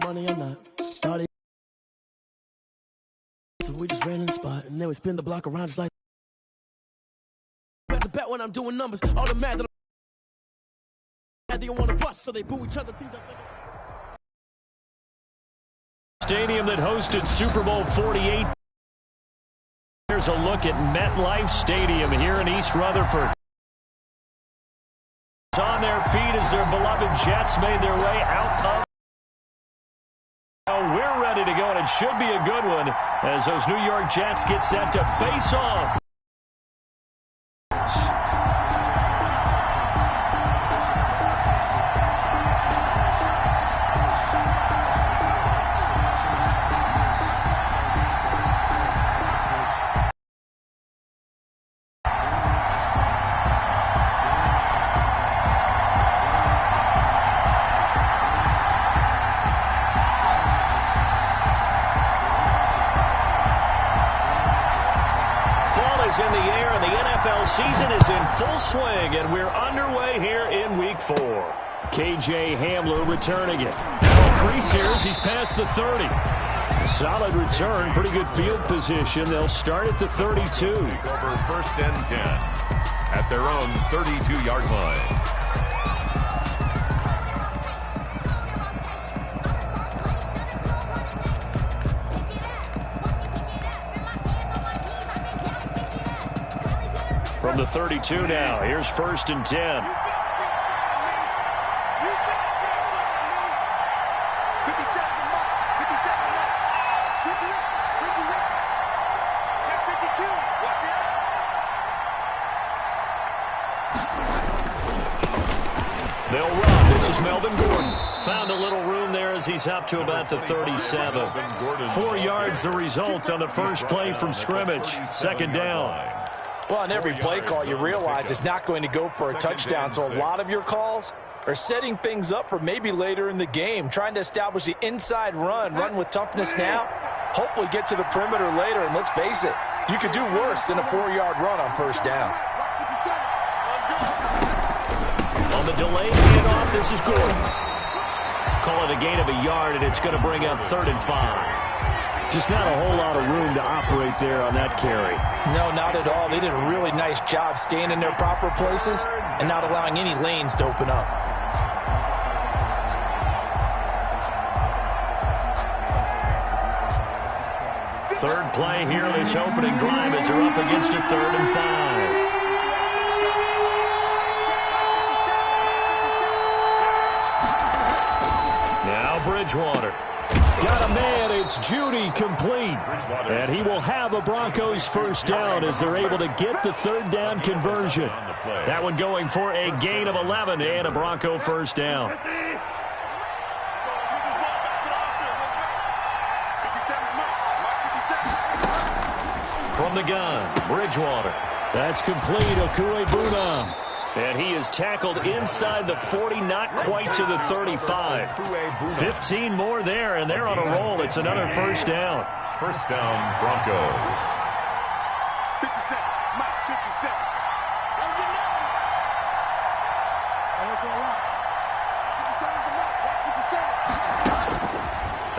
money or not. Thought so we just ran in the spot and then we spin the block around just like to bet when I'm doing numbers. All the mad that they want to bust, so they boo each other. Think that Stadium that hosted Super Bowl 48. Here's a look at MetLife Stadium here in East Rutherford. On their feet as their beloved Jets made their way out of. We're ready to go, and it should be a good one as those New York Jets get set to face off. In the air, and the NFL season is in full swing, and we're underway here in Week 4. KJ Hamler returning it. Crease here as he's past the 30. Solid return, pretty good field position. They'll start at the 32. Take over 1st and 10 at their own 32-yard line. From the 32 now, here's 1st and 10. They'll run. This is Melvin Gordon. Found a little room there as he's up to about the 37. 4 yards the result on the first play from scrimmage. 2nd down. Well, on every play call, you realize it's not going to go for a touchdown, so a lot of your calls are setting things up for maybe later in the game, trying to establish the inside run with toughness now, hopefully get to the perimeter later, and let's face it, you could do worse than a 4-yard run on 1st down. On the delayed handoff, this is Gordon. Call it a gain of a yard, and it's going to bring up 3rd and 5. Just not a whole lot of room to operate there on that carry. No, not at all. They did a really nice job staying in their proper places and not allowing any lanes to open up. Third play here, this opening drive as they're up against a 3rd and 5. Now Bridgewater. Got a man, it's Judy complete. And he will have a Broncos 1st down as they're able to get the 3rd down conversion. That one going for a gain of 11 and a Bronco 1st down. From the gun, Bridgewater. That's complete, Okuebuna. And he is tackled inside the 40, not quite to the 35. 15 more there, and they're on a roll. It's another 1st down. 1st down, Broncos. 57, Mike, 57.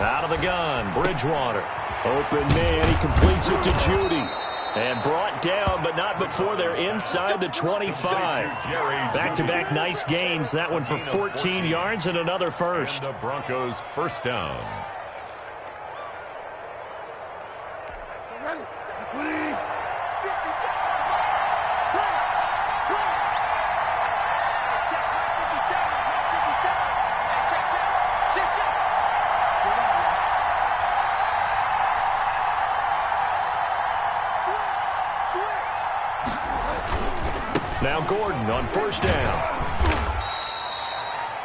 Out of the gun, Bridgewater. Open man, he completes it to Judy. And brought down, but not before they're inside the 25. Back-to-back nice gains. That one for 14 yards and another 1st. The Broncos 1st down. Now Gordon on 1st down.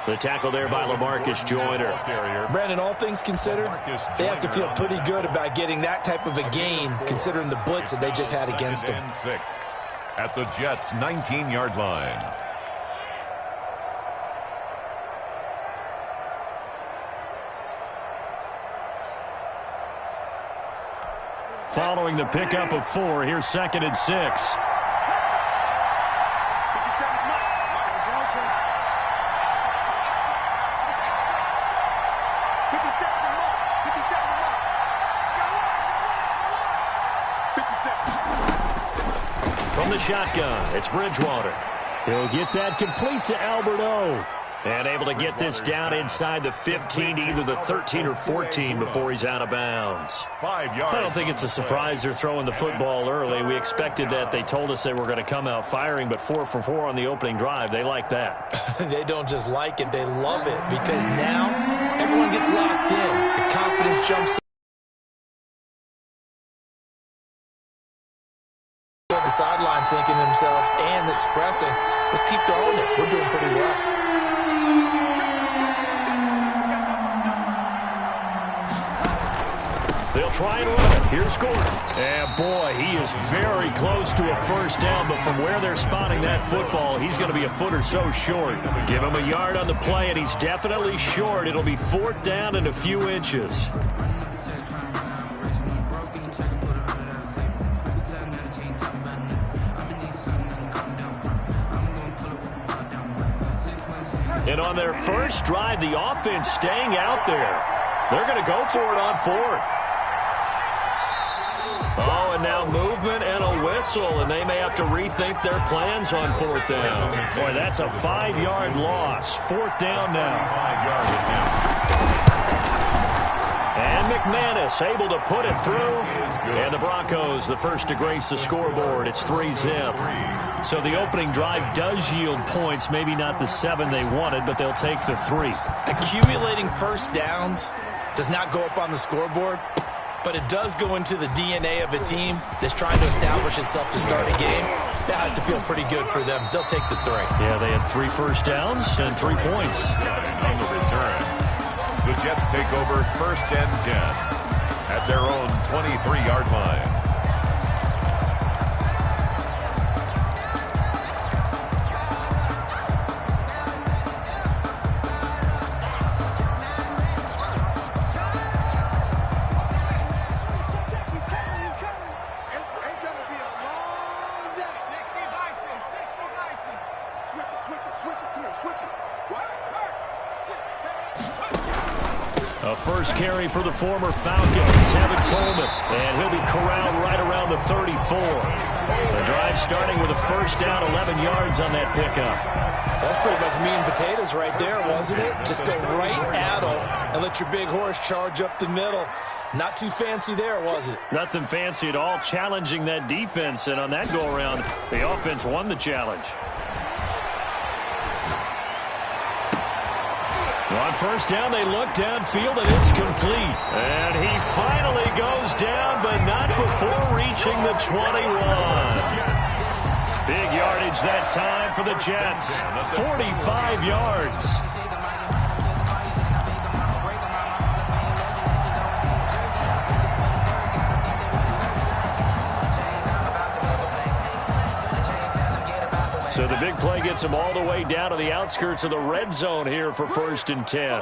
The tackle there by LaMarcus Joyner. Brandon, all things considered, they have to feel pretty good about getting that type of a gain, considering the blitz that they just had against them. 6 at the Jets' 19-yard line. Following the pickup of 4, here's 2nd and 6. Mike. From the shotgun, it's Bridgewater. He'll get that complete to Alberto. And able to get this down inside the 15 to either the 13 or 14 before he's out of bounds. 5 yards. I don't think it's a surprise they're throwing the football early. We expected that. They told us they were going to come out firing, but 4 for 4 on the opening drive. They like that. They don't just like it, they love it, because now everyone gets locked in. The confidence jumps up. The sideline thinking to themselves and expressing, let's keep throwing it. We're doing pretty well. They'll try and run it. Here's Gordon. And, boy, he is very close to a first down, but from where they're spotting that football, he's going to be a foot or so short. Give him a yard on the play, and he's definitely short. It'll be 4th down and a few inches. And on their first drive, the offense staying out there. They're going to go for it on 4th. Oh, and now movement and a whistle, and they may have to rethink their plans on 4th down. Boy, that's a 5-yard loss. 4th down now. 5-yard attempt. And McManus able to put it through. And the Broncos, the first to grace the scoreboard. It's 3-zip. So the opening drive does yield points. Maybe not the 7 they wanted, but they'll take the 3. Accumulating first downs does not go up on the scoreboard, but it does go into the DNA of a team that's trying to establish itself to start a game. That has to feel pretty good for them. They'll take the 3. Yeah, they had 3 first downs and 3 points. On the return, the Jets take over 1st and 10 at their own 23-yard line. A first carry for the former Falcon, Tevin Coleman, and he'll be corralled right around the 34. The drive starting with a first down, 11 yards on that pickup. That's pretty much meat and potatoes right there, wasn't it? Just go right at them and let your big horse charge up the middle. Not too fancy there, was it? Nothing fancy at all, challenging that defense, and on that go-around, the offense won the challenge. On first down, they look downfield, and it's complete. And he finally goes down, but not before reaching the 21. Big yardage that time for the Jets. 45 yards. So the big play gets them all the way down to the outskirts of the red zone here for 1st and 10.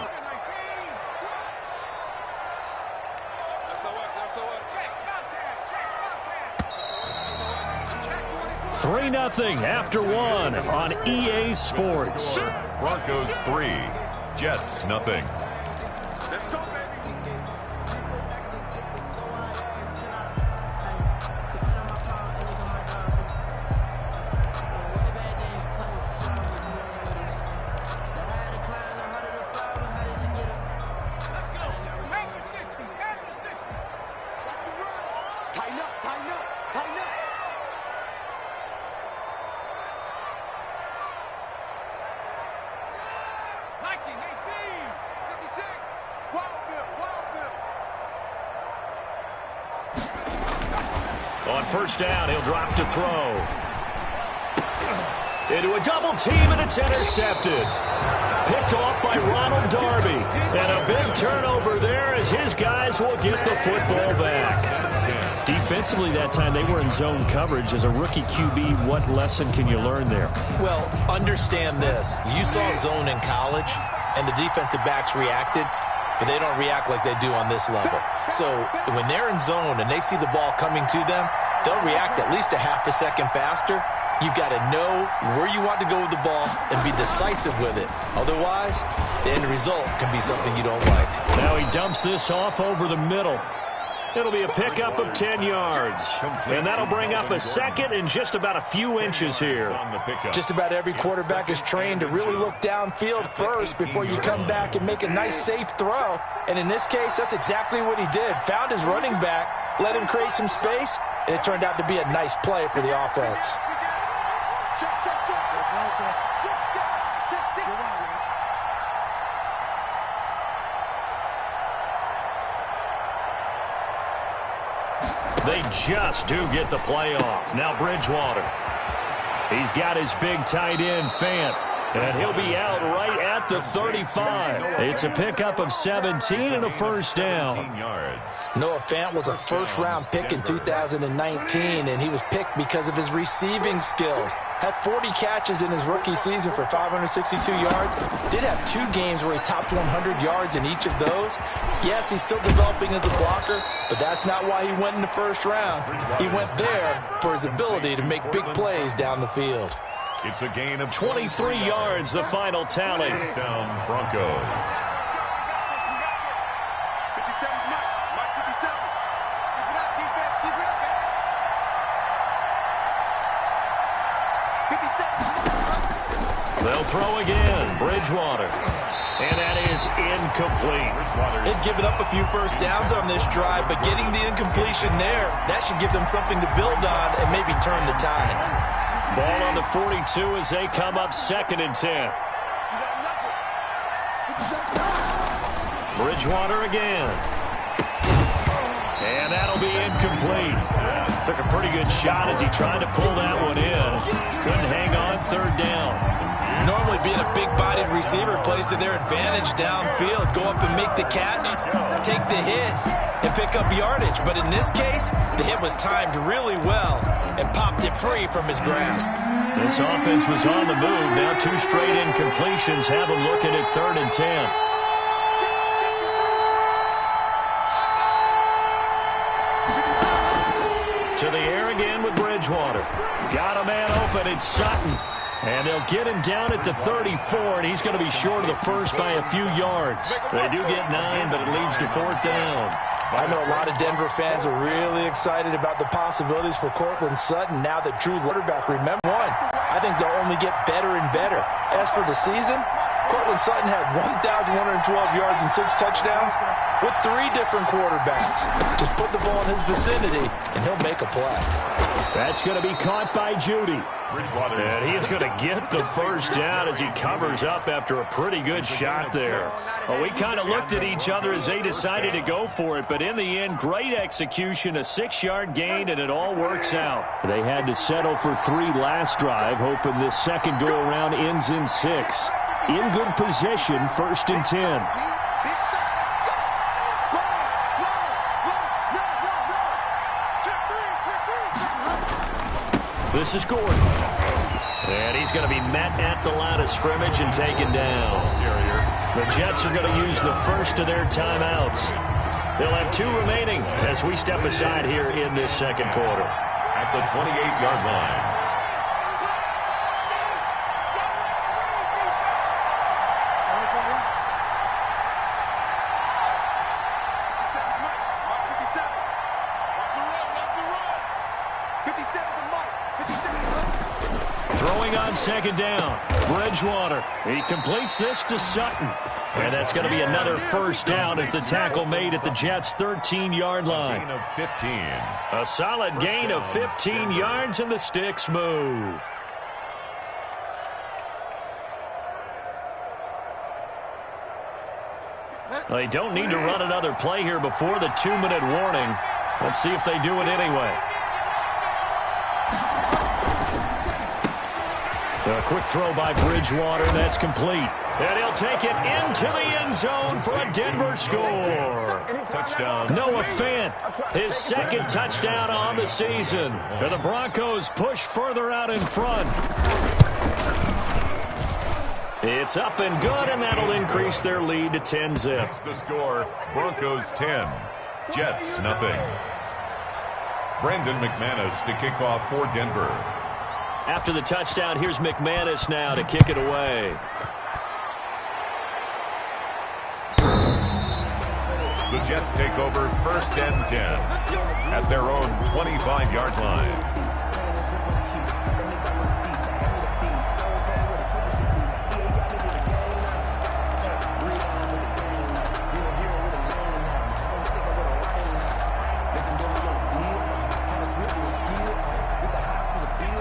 3-0 after 1 on EA Sports. Broncos 3, Jets nothing. On first down, he'll drop to throw. Into a double team, and it's intercepted. Picked off by Ronald Darby. And a big turnover there as his guys will get the football back. Defensively that time, they were in zone coverage. As a rookie QB, what lesson can you learn there? Well, understand this. You saw zone in college, and the defensive backs reacted, but they don't react like they do on this level. So when they're in zone and they see the ball coming to them, they'll react at least a half a second faster. You've got to know where you want to go with the ball and be decisive with it. Otherwise, the end result can be something you don't like. Now he dumps this off over the middle. It'll be a pickup of 10 yards. And that'll bring up a second and just about a few inches here. Just about every quarterback is trained to really look downfield first before you come back and make a nice, safe throw. And in this case, that's exactly what he did. Found his running back, let him create some space, and it turned out to be a nice play for the offense. They just do get the playoff. Now Bridgewater. He's got his big tight end, Fant. And he'll be out right at the 35. It's a pickup of 17 and a first down. Noah Fant was a first-round pick in 2019, and he was picked because of his receiving skills. Had 40 catches in his rookie season for 562 yards. Did have 2 games where he topped 100 yards in each of those. Yes, he's still developing as a blocker, but that's not why he went in the first round. He went there for his ability to make big plays down the field. It's a gain of 23 yards, the final tally. Down Broncos. 57, Mike 57. Keep it up, defense. Keep it up, guys. 57. They'll throw again. Bridgewater. And that is incomplete. They've given up a few first downs on this drive, but getting the incompletion there, that should give them something to build on and maybe turn the tide. Ball on the 42 as they come up 2nd and 10. Bridgewater again. And that'll be incomplete. Took a pretty good shot as he tried to pull that one in. Couldn't hang on, 3rd down. Normally being a big-bodied receiver plays to their advantage downfield. Go up and make the catch, take the hit, and pick up yardage. But in this case, the hit was timed really well and popped it free from his grasp. This offense was on the move. Now 2 straight incompletions have them looking at 3rd and 10. To the air again with Bridgewater. Got a man open. It's Sutton. And they'll get him down at the 34, and he's going to be short of the first by a few yards. They do get 9, but it leads to 4th down. I know a lot of Denver fans are really excited about the possibilities for Courtland Sutton now that Drew quarterback. Remember one, I think they'll only get better and better. As for the season, Courtland Sutton had 1,112 yards and 6 touchdowns with 3 different quarterbacks. Just put the ball in his vicinity, and he'll make a play. That's going to be caught by Judy. And he's going to get the first down as he covers up after a pretty good shot there. Well, we kind of looked at each other as they decided to go for it, but in the end, great execution, a 6-yard gain, and it all works out. They had to settle for 3 last drive, hoping this second go-around ends in 6. In good position, 1st and 10. This is Gordon. And he's going to be met at the line of scrimmage and taken down. The Jets are going to use the first of their timeouts. They'll have 2 remaining as we step aside here in this second quarter. At the 28-yard line. On 2nd down, Bridgewater. He completes this to Sutton. And that's going to be another first down as the tackle made at the Jets' 13-yard line. Gain of 15. A solid gain of 15 yards, and the sticks move. They don't need to run another play here before the 2-minute warning. Let's see if they do it anyway. A quick throw by Bridgewater. That's complete. And he'll take it into the end zone for a Denver score. Touchdown. Noah Fant, his 2nd touchdown on the season. And the Broncos push further out in front. It's up and good, and that'll increase their lead to 10-zip. That's the score. Broncos 10. Jets nothing. Brendan McManus to kick off for Denver. After the touchdown, here's McManus now to kick it away. The Jets take over 1st and 10 at their own 25-yard line.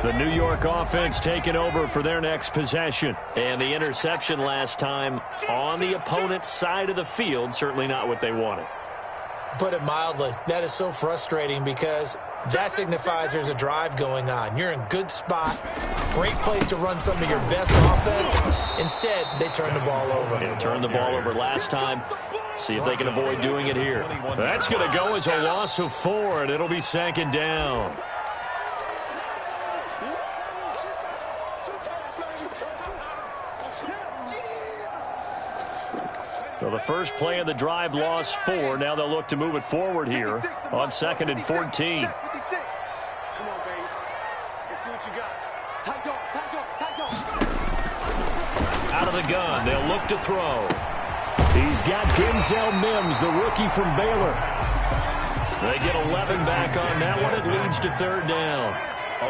The New York offense taking over for their next possession. And the interception last time on the opponent's side of the field, certainly not what they wanted. Put it mildly, that is so frustrating because that signifies there's a drive going on. You're in good spot, great place to run some of your best offense. Instead, they turn the ball over. They turned the ball over last time. See if they can avoid doing it here. That's going to go as a loss of 4, and it'll be 2nd down. So the first play of the drive lost 4. Now they'll look to move it forward here on 2nd and 14. Come on, baby. Let's see what you got. Tight dog, tight dog, tight dog. Out of the gun, they'll look to throw. He's got Denzel Mims, the rookie from Baylor. They get 11 back on that one. It leads to 3rd down.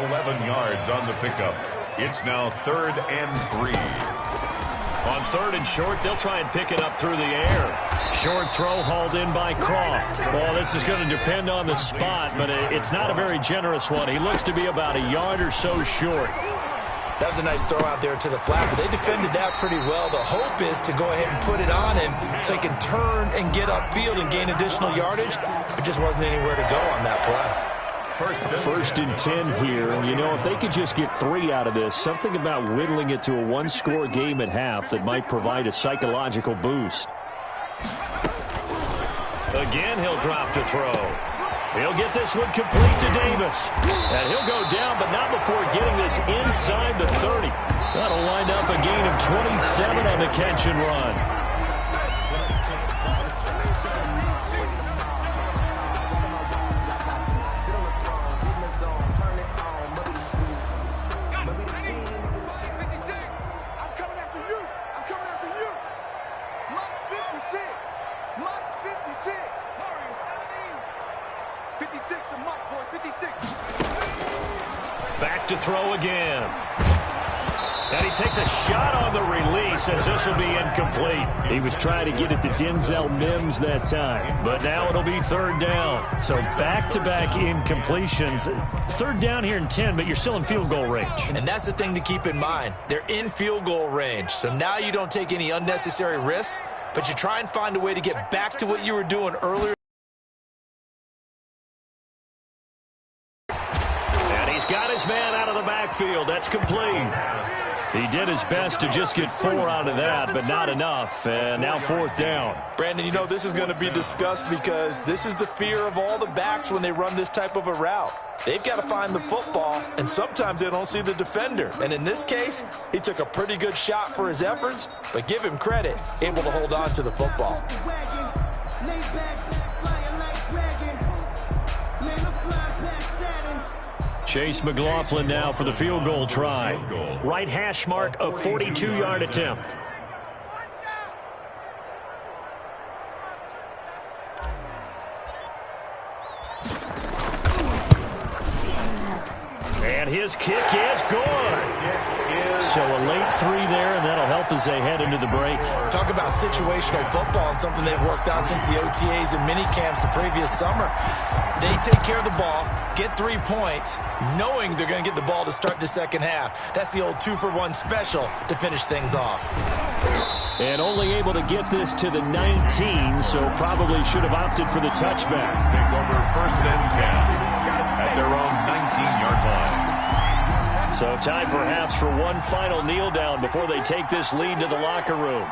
11 yards on the pickup. It's now 3rd and 3. On 3rd and short, they'll try and pick it up through the air. Short throw hauled in by Croft. Well, this is going to depend on the spot, but it's not a very generous one. He looks to be about a yard or so short. That was a nice throw out there to the flat, but they defended that pretty well. The hope is to go ahead and put it on him so he can turn and get upfield and gain additional yardage. There just wasn't anywhere to go on that play. 1st and 10 here, and you know, if they could just get 3 out of this, something about whittling it to a 1-score game at half that might provide a psychological boost. Again, he'll drop to throw. He'll get this one complete to Davis. And he'll go down, but not before getting this inside the 30. That'll wind up a gain of 27 on the catch and run. Back to throw again. And he takes a shot on the release as this will be incomplete. He was trying to get it to Denzel Mims that time. But now it'll be 3rd down. So back-to-back incompletions. 3rd down here in 10, but you're still in field goal range. And that's the thing to keep in mind. They're in field goal range. So now you don't take any unnecessary risks, but you try and find a way to get back to what you were doing earlier. Got his man out of the backfield. That's complete. He did his best to just get 4 out of that, but not enough. And now 4th down. Brandon, you know this is going to be discussed because this is the fear of all the backs when they run this type of a route. They've got to find the football, and sometimes they don't see the defender. And in this case, he took a pretty good shot for his efforts, but give him credit, able to hold on to the football. Chase McLaughlin now for the field goal try. Right hash mark, a 42-yard attempt. And his kick is good. So a late 3 there, and that'll help as they head into the break. Talk about situational football and something they've worked on since the OTAs and mini camps the previous summer. They take care of the ball, get 3 points, knowing they're going to get the ball to start the second half. That's the old 2-for-1 special to finish things off. And only able to get this to the 19, so probably should have opted for the touchback. Take over 1st and 10 at their own 19-yard line. So time perhaps for one final kneel down before they take this lead to the locker room.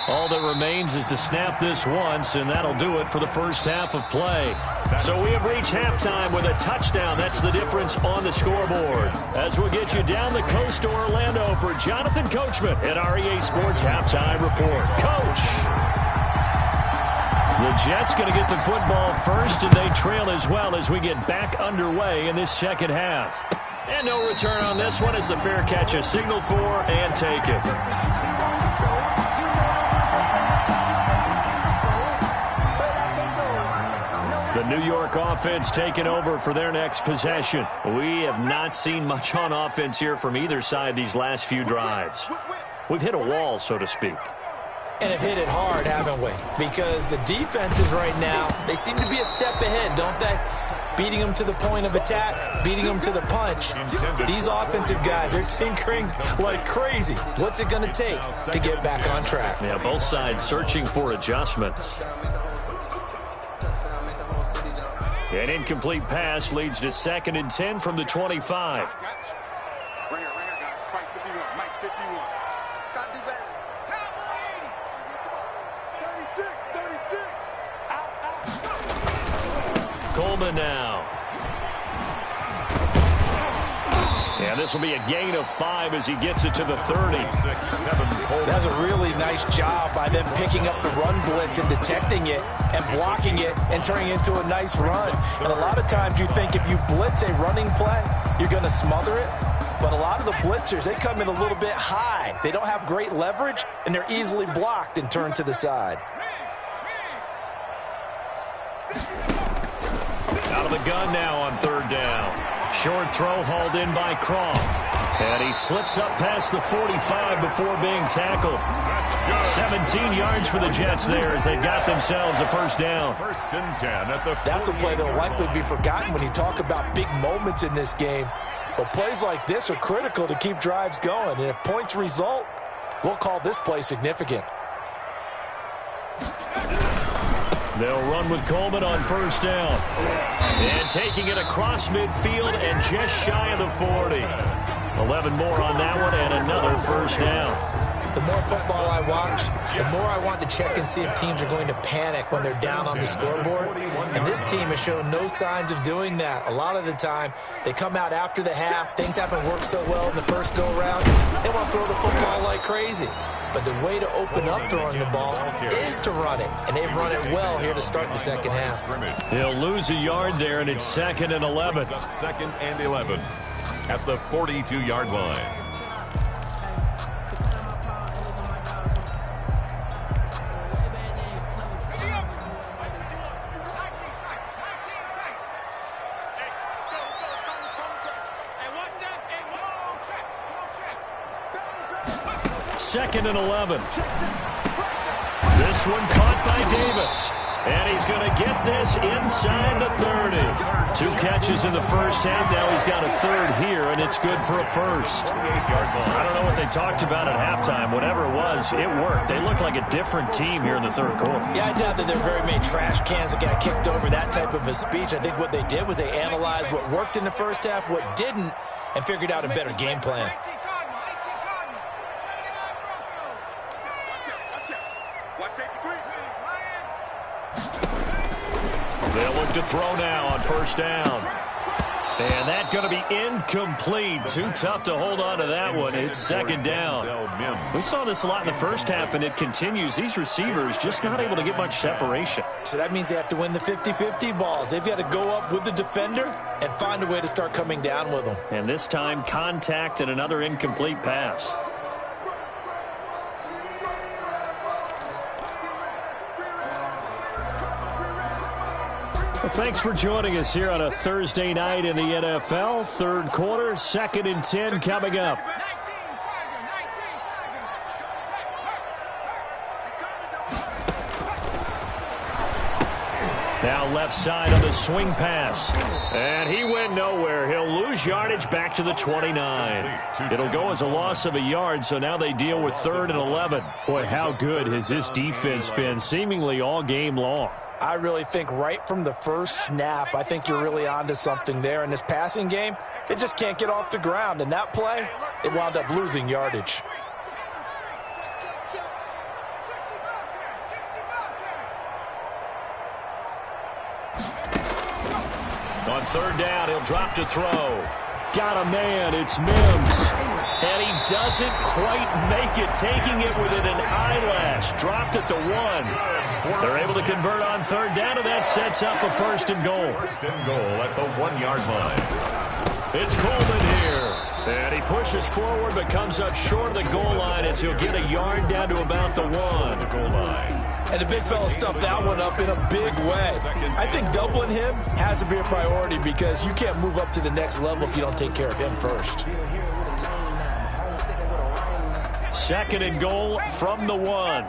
All that remains is to snap this once, and that'll do it for the first half of play. So we have reached halftime with a touchdown. That's the difference on the scoreboard. As we'll get you down the coast to Orlando for Jonathan Coachman at REA Sports Halftime Report. Coach! The Jets going to get the football first, and they trail as well as we get back underway in this second half. And no return on this one as the fair catch is signaled for and taken. The New York offense taking over for their next possession. We have not seen much on offense here from either side these last few drives. We've hit a wall, so to speak. And have hit it hard, haven't we? Because the defenses right now, they seem to be a step ahead, don't they? Beating them to the point of attack, beating them to the punch. These offensive guys are tinkering like crazy. What's it going to take to get back on track? Yeah, both sides searching for adjustments. An incomplete pass leads to 2nd and 10 from the 25. Right here, guys. Mike 51. Mike 51. Got to do better. 36. Out. Coleman now. And this will be a gain of 5 as he gets it to the 30. That's a really nice job by them picking up the run blitz and detecting it and blocking it and turning it into a nice run. And a lot of times you think if you blitz a running play, you're going to smother it. But a lot of the blitzers, they come in a little bit high. They don't have great leverage, and they're easily blocked and turned to the side. Out of the gun now on 3rd down. Short throw hauled in by Croft. And he slips up past the 45 before being tackled. 17 yards for the Jets there as they've got themselves a 1st down. 1st and 10 at the 40. That's a play that will likely be forgotten when you talk about big moments in this game. But plays like this are critical to keep drives going. And if points result, we'll call this play significant. They'll run with Coleman on 1st down. And taking it across midfield and just shy of the 40. 11 more on that one and another 1st down. The more football I watch, the more I want to check and see if teams are going to panic when they're down on the scoreboard. And this team has shown no signs of doing that. A lot of the time, they come out after the half. Things haven't worked so well in the first go-around. They want to throw the football like crazy. But the way to open up throwing the ball is to run it. And they've run it well here to start the second half. He'll lose a yard there, and it's 2nd and 11. 2nd and 11 at the 42-yard line. Second and 11. This one caught by Davis. And he's going to get this inside the 30. 2 catches in the first half. Now he's got a 3rd here, and it's good for a 1st. I don't know what they talked about at halftime. Whatever it was, it worked. They look like a different team here in the 3rd quarter. Yeah, I doubt that there are very many trash cans that got kicked over, that type of a speech. I think what they did was they analyzed what worked in the first half, what didn't, and figured out a better game plan. They'll look to throw now on 1st down. And that's going to be incomplete. Too tough to hold on to that one. It's 2nd down. We saw this a lot in the first half, and it continues. These receivers just not able to get much separation. So that means they have to win the 50-50 balls. They've got to go up with the defender and find a way to start coming down with them. And this time, contact and another incomplete pass. Well, thanks for joining us here on a Thursday night in the NFL. 3rd quarter, 2nd and 10 coming up. Now left side on the swing pass. And he went nowhere. He'll lose yardage back to the 29. It'll go as a loss of a yard, so now they deal with 3rd and 11. Boy, how good has this defense been seemingly all game long? I really think right from the first snap, I think you're really onto something there. In this passing game, it just can't get off the ground. And that play, it wound up losing yardage. On 3rd down, he'll drop to throw. Got a man, it's Mims. And he doesn't quite make it, taking it within an eyelash. Dropped at the 1. They're able to convert on 3rd down, and that sets up a 1st and goal. 1st and goal at the 1-yard line. It's Coleman here. And he pushes forward, but comes up short of the goal line as he'll get a yard down to about the 1. Goal line. And the big fella stuffed that one up in a big way. I think doubling him has to be a priority because you can't move up to the next level if you don't take care of him first. 2nd and goal from the 1.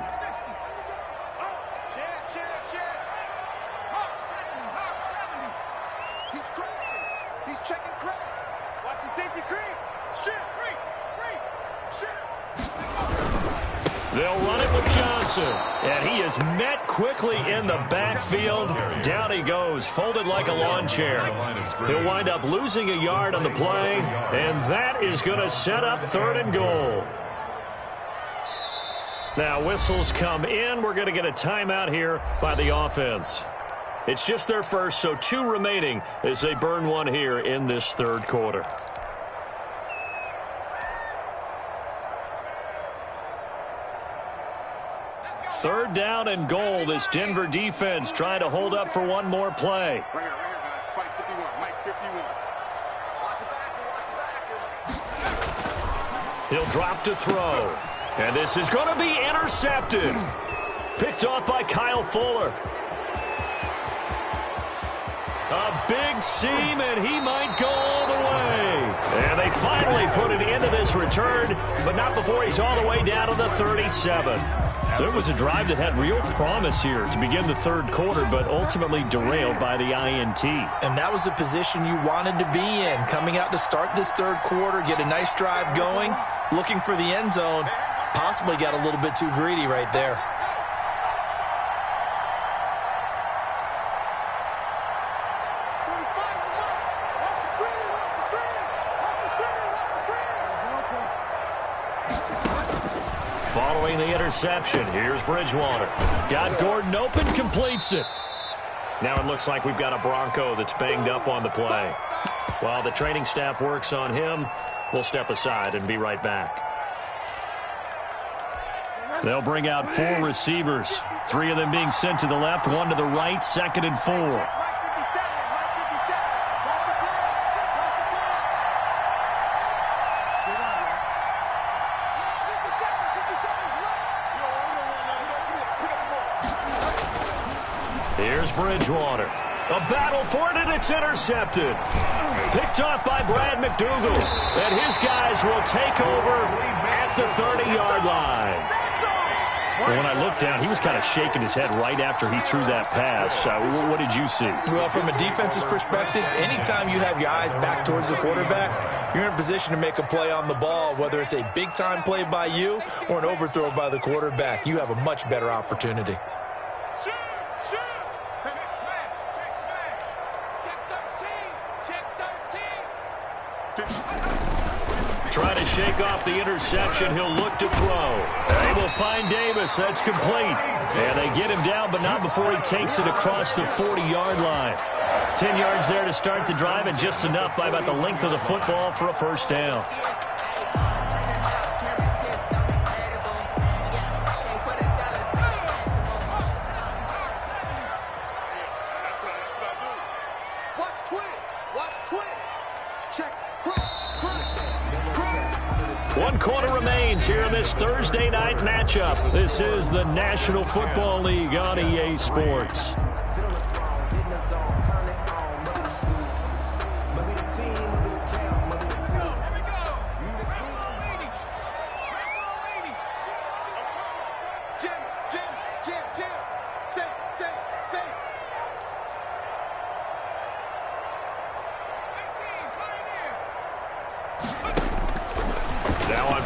They'll run it with Johnson. And he is met quickly in the backfield. Down he goes, folded like a lawn chair. He'll wind up losing a yard on the play, and that is going to set up 3rd and goal. Now whistles come in. We're going to get a timeout here by the offense. It's just their first, so 2 remaining as they burn one here in this 3rd quarter. Third down and goal. This Denver defense trying to hold up for one more play. Right here, guys. Fight 51. Mike 51. He'll drop to throw. And this is going to be intercepted. Picked off by Kyle Fuller. A big seam, and he might go all the way. And they finally put it into this return, but not before he's all the way down to the 37. So it was a drive that had real promise here to begin the 3rd quarter, but ultimately derailed by the INT. And that was the position you wanted to be in, coming out to start this 3rd quarter, get a nice drive going, looking for the end zone. Possibly got a little bit too greedy right there. Following the interception, here's Bridgewater. Got Gordon open, completes it. Now it looks like we've got a Bronco that's banged up on the play. While the training staff works on him, we'll step aside and be right back. They'll bring out 4 receivers. 3 of them being sent to the left, 1 to the right, 2nd and 4. Here's Bridgewater. A battle for it, and it's intercepted. Picked off by Brad McDougal. And his guys will take over at the 30-yard line. Well, when I looked down, he was kind of shaking his head right after he threw that pass. What did you see? Well, from a defense's perspective, anytime you have your eyes back towards the quarterback, you're in a position to make a play on the ball, whether it's a big-time play by you or an overthrow by the quarterback. You have a much better opportunity. Trying to shake off the interception. He'll look to throw. They will find Davis. That's complete. And they get him down, but not before he takes it across the 40-yard line. 10 yards there to start the drive, and just enough by about the length of the football for a first down. One quarter remains here in this Thursday night matchup. This is the National Football League on EA Sports.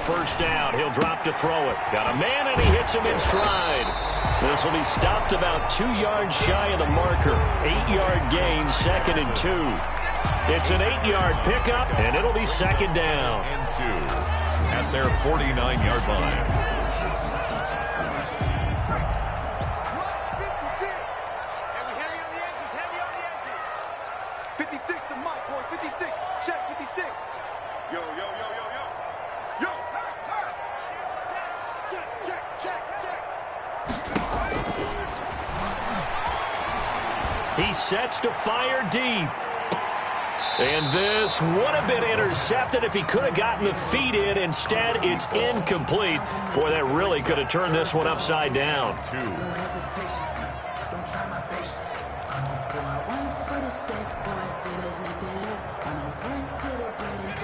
First down, he'll drop to throw it. Got a man, and he hits him in stride. This will be stopped about 2 yards shy of the marker. 8-yard gain, 2nd and 2. It's an 8-yard pickup, and it'll be 2nd down. And 2 at their 49-yard line. He sets to fire deep. And this would have been intercepted if he could have gotten the feet in. Instead, it's incomplete. Boy, that really could have turned this one upside down.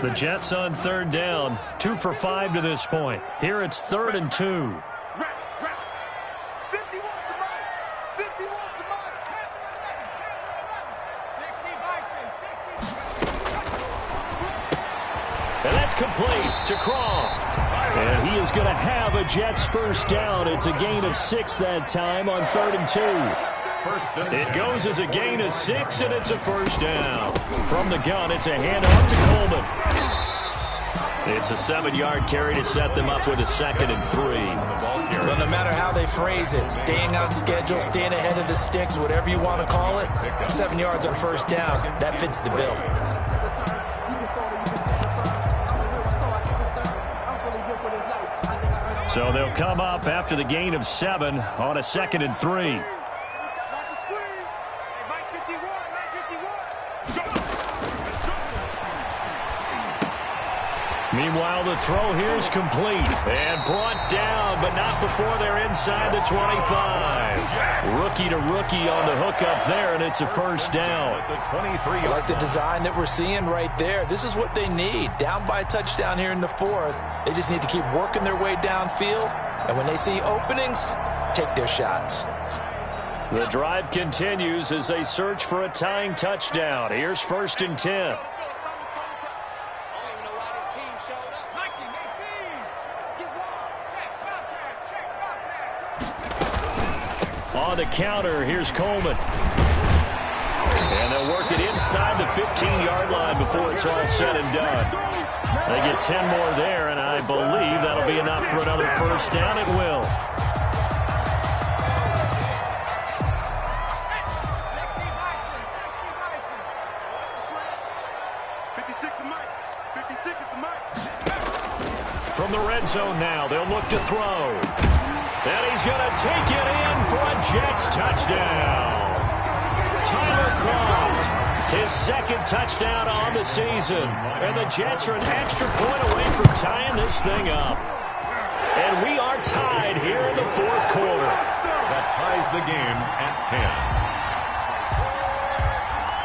The Jets on third down, 2 for 5 to this point. Here it's 3rd and 2. And that's complete to Croft. And he is going to have a Jets first down. It's a gain of 6 that time on 3rd and 2. It goes as a gain of 6, and it's a first down. From the gun, it's a handoff to Coleman. It's a 7-yard carry to set them up with a 2nd and 3. Well, no matter how they phrase it, staying on schedule, staying ahead of the sticks, whatever you want to call it, 7 yards on first down, that fits the bill. So they'll come up after the gain of 7 on a 2nd and 3. Meanwhile, the throw here is complete and brought down, but not before they're inside the 25. Rookie to rookie on the hook up there, and it's a first down. I like the design that we're seeing right there. This is what they need. Down by a touchdown here in the 4th. They just need to keep working their way downfield, and when they see openings, take their shots. The drive continues as they search for a tying touchdown. Here's 1st and 10. On the counter, here's Coleman. And they'll work it inside the 15-yard line before it's all said and done. They get 10 more there, and I believe that'll be enough for another first down. It will. From the red zone now, they'll look to throw. And he's going to take it in for a Jets touchdown. Tyler Croft, his 2nd touchdown on the season. And the Jets are an extra point away from tying this thing up. And we are tied here in the 4th quarter. That ties the game at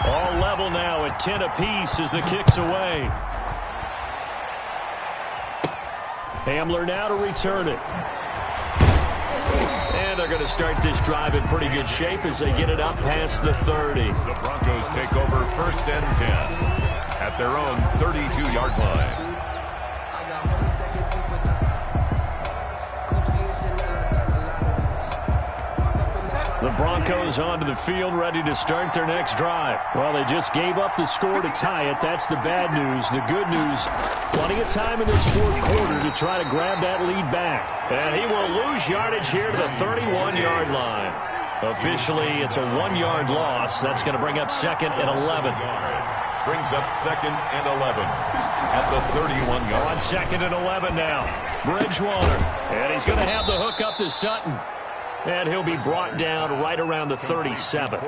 10. All level now at 10 apiece as the kick's away. Hamler now to return it. And they're going to start this drive in pretty good shape as they get it up past the 30. The Broncos take over 1st and 10 at their own 32-yard line. The Broncos onto the field ready to start their next drive. Well, they just gave up the score to tie it. That's the bad news. The good news, plenty of time in this 4th quarter to try to grab that lead back. And he will lose yardage here to the 31-yard line. Officially, it's a 1-yard loss. That's going to bring up 2nd and 11. Brings up 2nd and 11 at the 31-yard. On 2nd and 11 now. Bridgewater. And he's going to have the hook up to Sutton. And he'll be brought down right around the 37.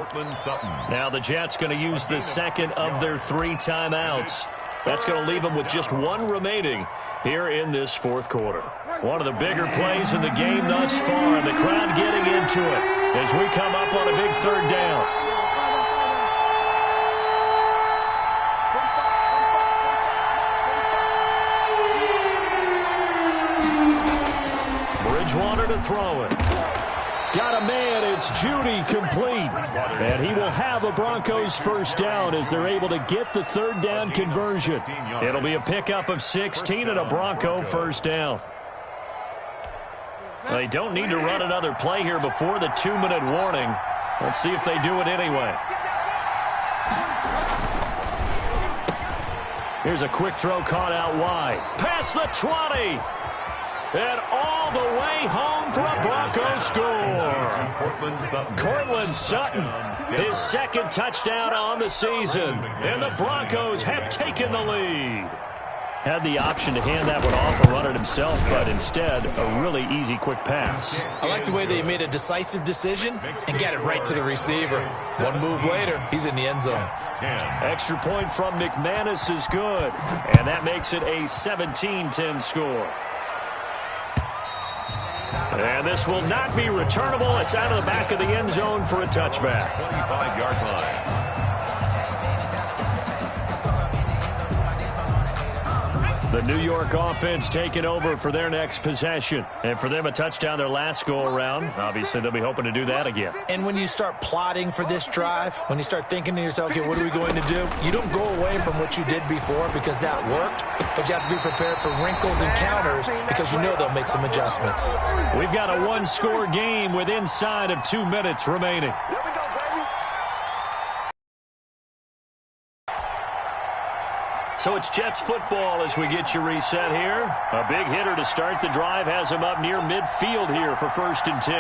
Now the Jets going to use the 2nd of their 3 timeouts. That's going to leave them with just 1 remaining here in this 4th quarter. One of the bigger plays in the game thus far. The crowd getting into it as we come up on a big 3rd down. Bridgewater to throw it. Got a man, it's Judy complete. And he will have a Broncos first down as they're able to get the 3rd down conversion. It'll be a pickup of 16 and a Bronco first down. They don't need to run another play here before the 2-minute warning. Let's see if they do it anyway. Here's a quick throw caught out wide. Past the 20. And all the way home for a Broncos score. Cortland Sutton, his 2nd touchdown on the season. And the Broncos have taken the lead. Had the option to hand that one off and run it himself, but instead, a really easy, quick pass. I like the way they made a decisive decision and get it right to the receiver. One move later, he's in the end zone. Extra point from McManus is good, and that makes it a 17-10 score. And this will not be returnable. It's out of the back of the end zone for a touchback. 25-yard line. The New York offense taking over for their next possession. And for them, a touchdown their last go-around. Obviously, they'll be hoping to do that again. And when you start plotting for this drive, when you start thinking to yourself, okay, what are we going to do? You don't go away from what you did before because that worked, but you have to be prepared for wrinkles and counters because you know they'll make some adjustments. We've got a one-score game with inside of 2 minutes remaining. So it's Jets football as we get you reset here. A big hitter to start the drive has him up near midfield here for 1st and 10.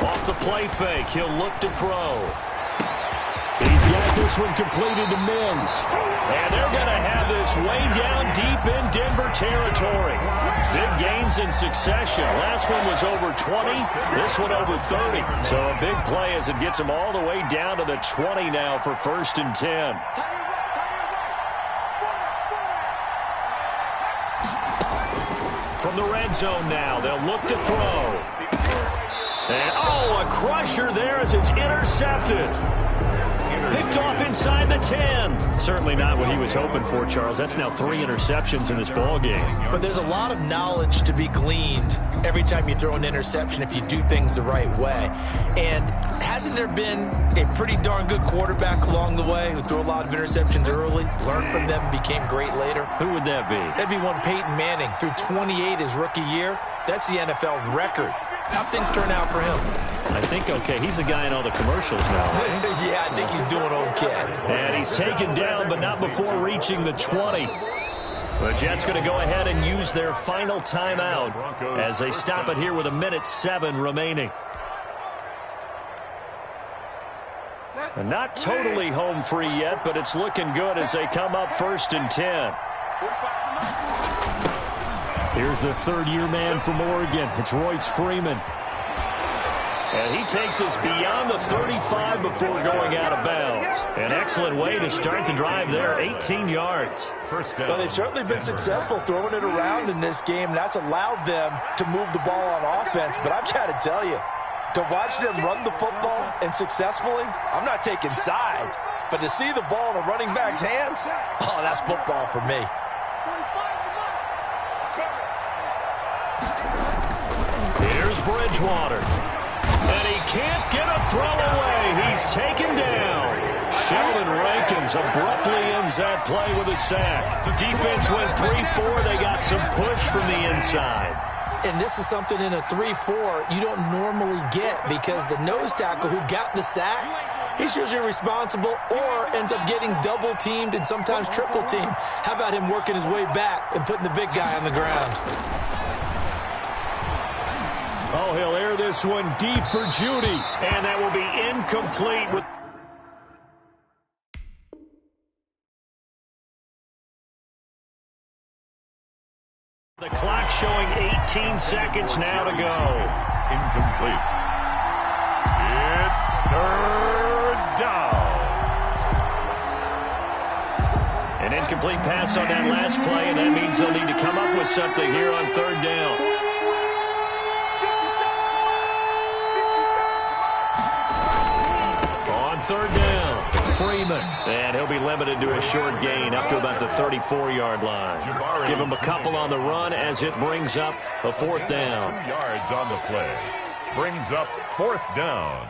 Off the play fake, he'll look to throw. He's got this one completed to Mims. And they're going to have this way down deep in Denver territory. Big gains in succession. Last one was over 20. This one over 30. So a big play as it gets them all the way down to the 20 now for 1st and 10. From the red zone now, they'll look to throw. And, a crusher there as it's intercepted. Picked off inside the 10. Certainly not what he was hoping for, Charles. That's now 3 interceptions in this ball game. But there's a lot of knowledge to be gleaned every time you throw an interception if you do things the right way. And hasn't there been a pretty darn good quarterback along the way who threw a lot of interceptions early, learned from them, and became great later? Who would that be? That'd be one Peyton Manning. Threw 28 his rookie year. That's the NFL record. How'd things turn out for him? I think okay. He's a guy in all the commercials now, right? Yeah, I think he's doing okay. And he's taken down, but not before reaching the 20. The Jets going to go ahead and use their final timeout as they stop it here with 1:07 remaining. And not totally home free yet, but it's looking good as they come up 1st and 10. Here's the third-year man from Oregon. It's Royce Freeman. And he takes us beyond the 35 before going out of bounds. An excellent way to start the drive there, 18 yards. Well, they've certainly been successful throwing it around in this game. That's allowed them to move the ball on offense. But I've got to tell you, to watch them run the football and successfully, I'm not taking sides. But to see the ball in a running back's hands, that's football for me. Here's Bridgewater. And he can't get a throw away. He's taken down. Sheldon Rankins abruptly ends that play with a sack. Defense went 3-4. They got some push from the inside. And this is something in a 3-4 you don't normally get because the nose tackle who got the sack, he's usually responsible or ends up getting double-teamed and sometimes triple-teamed. How about him working his way back and putting the big guy on the ground? Oh, he'll air this one deep for Judy. And that will be incomplete with... The clock showing 18 seconds now to go. Incomplete. It's 3rd down. An incomplete pass on that last play, and that means they'll need to come up with something here on 3rd down. On 3rd down, Freeman. And he'll be limited to a short gain up to about the 34-yard line. Give him a couple on the run as it brings up a 4th down. 2 yards on the play. Brings up 4th down.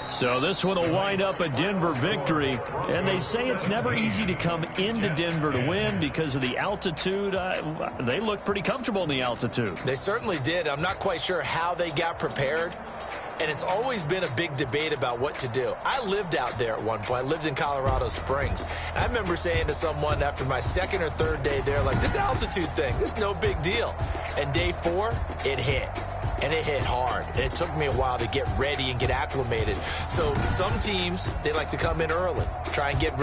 So this one will wind up a Denver victory. And they say it's never easy to come into Denver to win because of the altitude. They look pretty comfortable in the altitude. They certainly did. I'm not quite sure how they got prepared. And it's always been a big debate about what to do. I lived out there at one point. I lived in Colorado Springs. I remember saying to someone after my 2nd or 3rd day there, like, this altitude thing, this is no big deal. And day 4, it hit. and it hit hard. And it took me a while to get ready and get acclimated. So some teams, they like to come in early, try and get